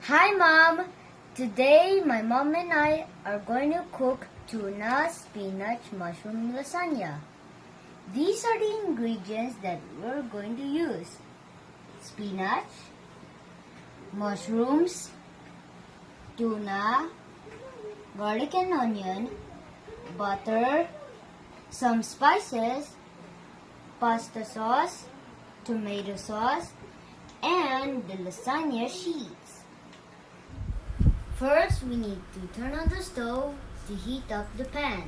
Hi Mom! Today my mom and I are going to cook tuna, spinach, mushroom lasagna. These are the ingredients that we're going to use. Spinach, mushrooms, tuna, garlic and onion, butter, some spices, pasta sauce, tomato sauce, and the lasagna sheets. First, we need to turn on the stove to heat up the pan.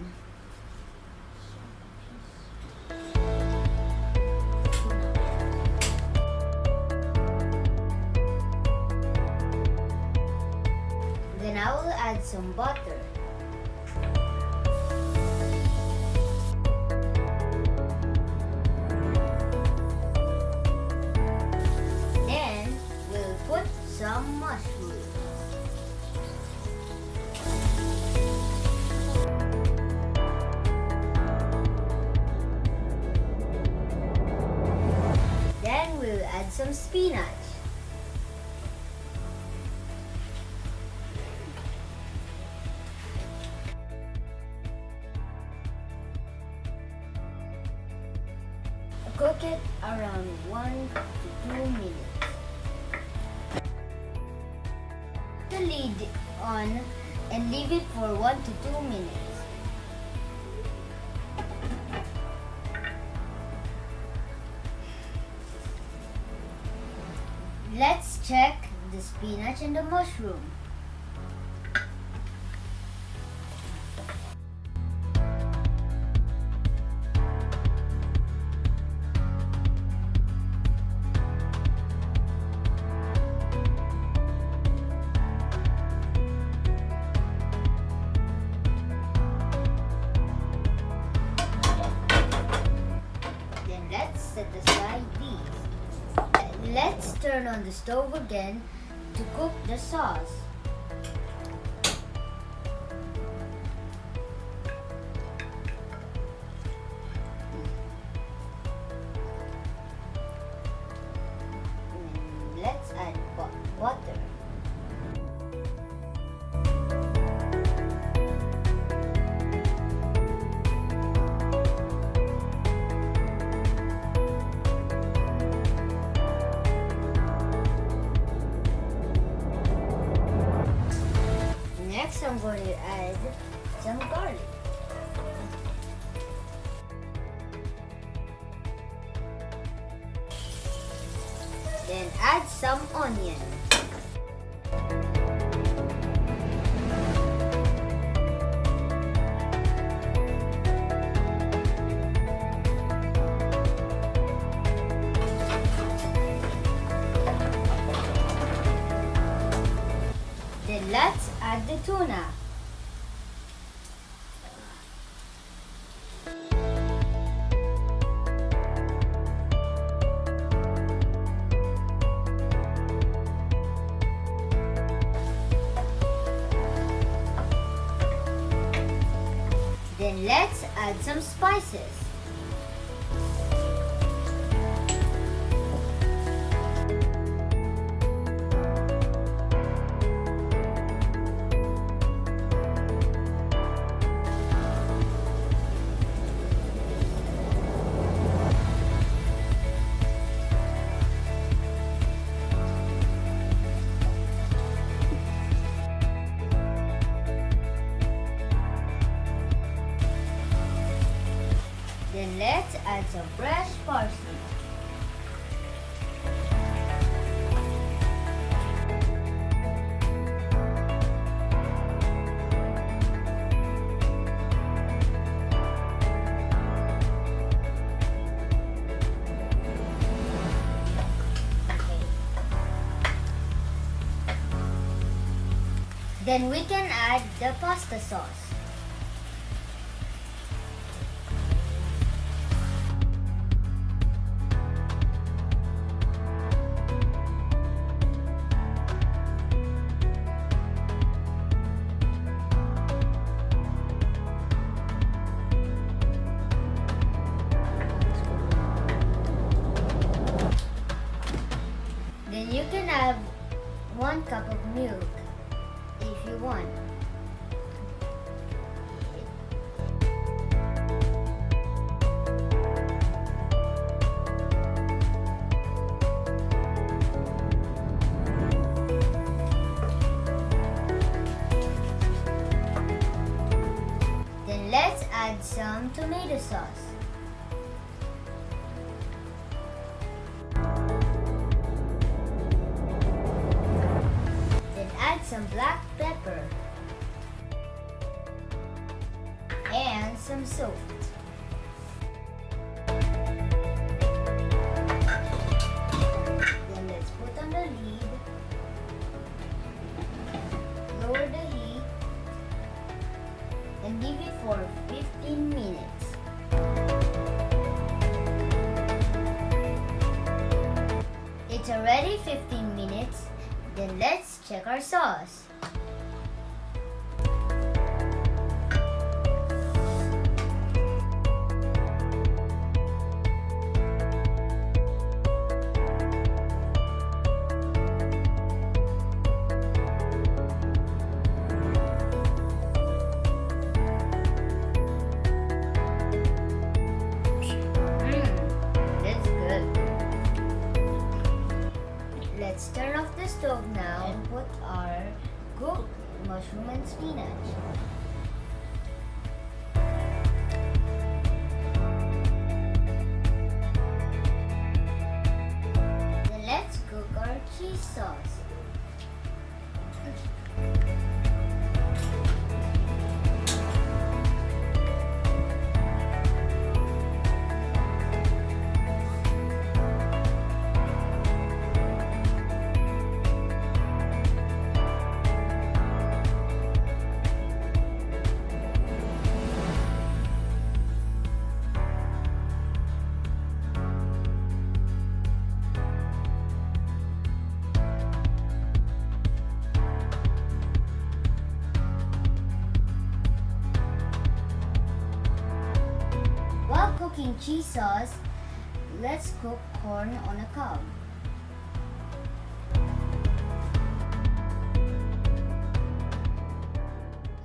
Then I will add some butter. Then we'll put some mushrooms. Then we'll add some spinach. Cook it around 1 to 2 minutes. Put the lid on and leave it for 1 to 2 minutes. Let's check the spinach and the mushroom. Then let's set aside these. Let's turn on the stove again to cook the sauce. Let's add butter. Next, I'm going to add some garlic. Then add some onion. Then let's add the tuna. Then let's add some spices. Then let's add some fresh parsley. Then we can add the pasta sauce. Then you can add 1 cup of milk if you want. Then let's add some tomato sauce. Some black pepper and some salt. Then let's put on the lid, lower the heat, and leave it for 15 minutes. It's already 15 minutes. Then let's check our sauce. That's good. Let's turn off the stove now and put our cooked mushroom and spinach. Then let's cook our cheese sauce. Cooking cheese sauce, let's cook corn on a cob.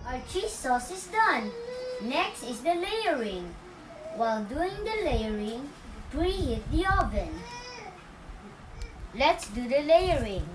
Our cheese sauce is done. Next is the layering. While doing the layering, preheat the oven. Let's do the layering.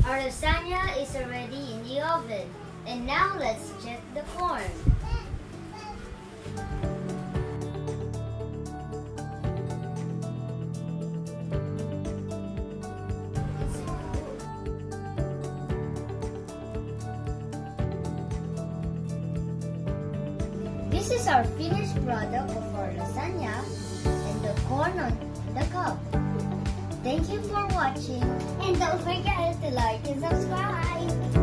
Our lasagna is already in the oven. And now let's check the corn. This is our finished product of our lasagna and the corn on the cob. Thank you for watching. And don't forget to like and subscribe.